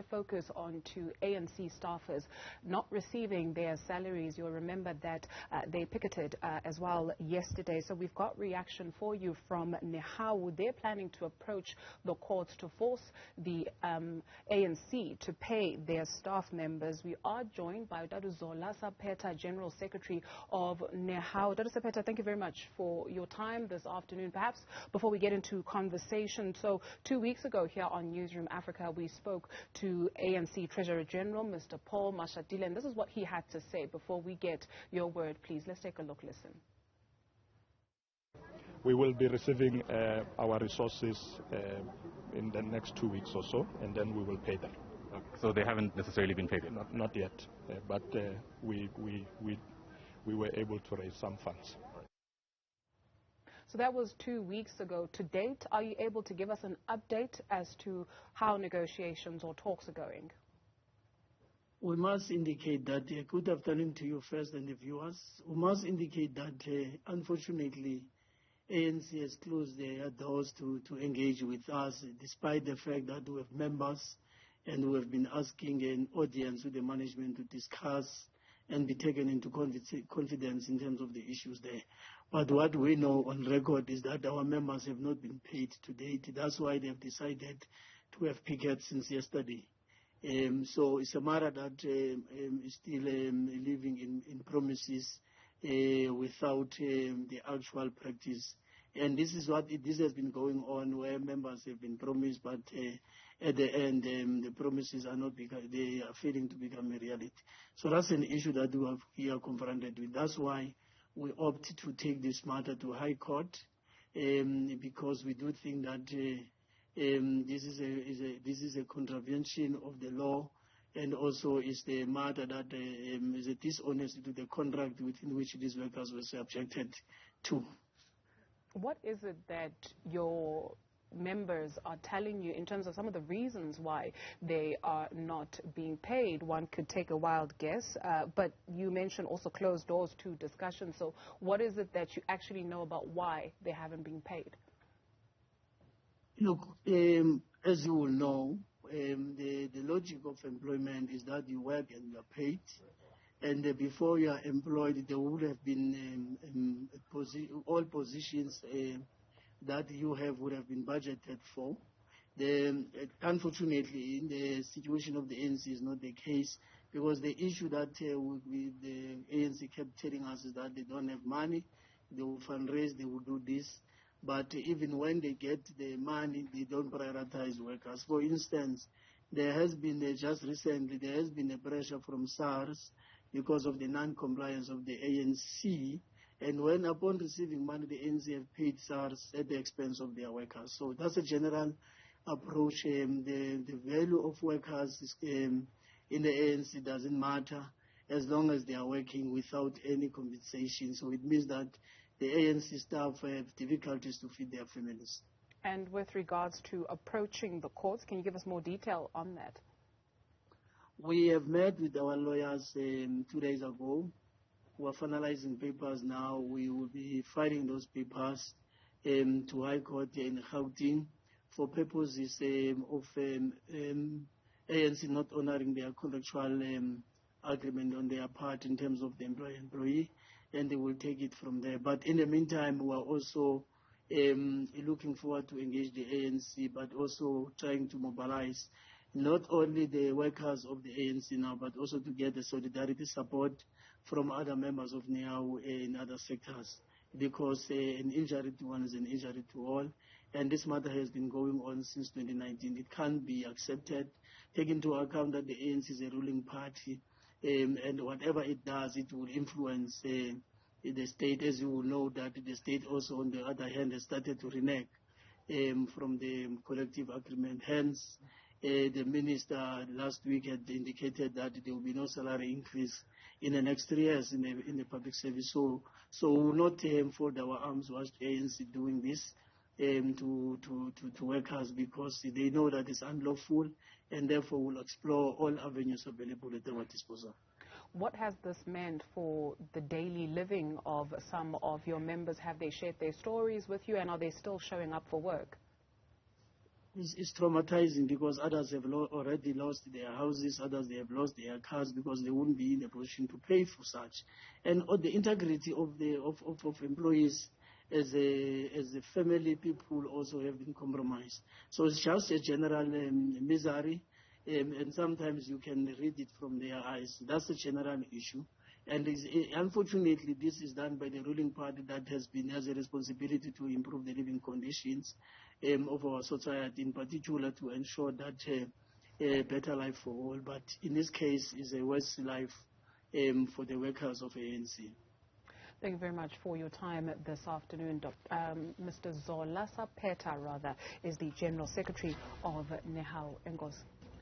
focus on to ANC staffers not receiving their salaries. You'll remember that they picketed as well yesterday. So we've got reaction for you from Nehawu. They're planning to approach the courts to force the ANC to pay their staff members. We are joined by Zola Saphetha, General Secretary of Nehawu. Saphetha, thank you very much for your time this afternoon. Perhaps before we get into conversation, so 2 weeks ago here on Newzroom Afrika, we spoke to ANC Treasurer General, Mr. Paul Mashatie, and this is what he had to say. Before we get your word, please, let's take a look, listen. We will be receiving our resources in the next 2 weeks or so, and then we will pay them. Okay. So they haven't necessarily been paid yet? Not yet, but we were able to raise some funds. So that was 2 weeks ago. To date, are you able to give us an update as to how negotiations or talks are going? We must indicate that, good afternoon to you first and the viewers. We must indicate that, unfortunately, ANC has closed their doors to engage with us, despite the fact that we have members and we have been asking an audience with the management to discuss and be taken into confidence in terms of the issues there. But what we know on record is that our members have not been paid to date. That's why they have decided to have pickets since yesterday. So it's a matter that is still living in promises without the actual practice. And this is this has been going on, where members have been promised, but at the end, the promises are not they are failing to become a reality. So that's an issue that we are confronted with. That's why we opt to take this matter to High Court, because we do think that this is a contravention of the law, and also is the matter that is a dishonesty to the contract within which these workers were subjected to. What is it that your members are telling you in terms of some of the reasons why they are not being paid? One could take a wild guess, but you mentioned also closed doors to discussion. So what is it that you actually know about why they haven't been paid? Look, as you will know, the logic of employment is that you work and you are paid. And before you are employed, there would have been all positions that you would have been budgeted for. Unfortunately, in the situation of the ANC is not the case, because the issue that the ANC kept telling us is that they don't have money, they will fundraise, they will do this. But even when they get the money, they don't prioritize workers. For instance, there has been, just recently, there has been a pressure from SARS because of the non-compliance of the ANC. And when, upon receiving money, the ANC have paid SARS at the expense of their workers. So that's a general approach. The value of workers in the ANC doesn't matter as long as they are working without any compensation. So it means that the ANC staff have difficulties to feed their families. And with regards to approaching the courts, can you give us more detail on that? We have met with our lawyers 2 days ago. We are finalizing papers now. We will be filing those papers to High Court in Gauteng for purposes of ANC not honoring their contractual agreement on their part in terms of the employer-employee, and they will take it from there. But in the meantime, we are also looking forward to engage the ANC, but also trying to mobilize not only the workers of the ANC now, but also to get the solidarity support from other members of Nehawu in other sectors, because an injury to one is an injury to all, and this matter has been going on since 2019. It can't be accepted, taking into account that the ANC is a ruling party, and whatever it does, it will influence the state. As you will know, that the state also, on the other hand, has started to renege from the collective agreement. Hence, the minister last week had indicated that there will be no salary increase in the next 3 years in the public service. So we will not fold our arms whilst the ANC doing this to workers, because they know that it's unlawful, and therefore will explore all avenues available at our disposal. What has this meant for the daily living of some of your members? Have they shared their stories with you, and are they still showing up for work? It's traumatizing because others have already lost their houses, others they have lost their cars because they wouldn't be in a position to pay for such. And the integrity of employees as a family, people also have been compromised. So it's just a general misery, and sometimes you can read it from their eyes. That's a general issue. And unfortunately, this is done by the ruling party that has a responsibility to improve the living conditions of our society, in particular to ensure that a better life for all. But in this case, is a worse life for the workers of ANC. Thank you very much for your time this afternoon. Mr. Zola Saphetha, is the General Secretary of Nehawu.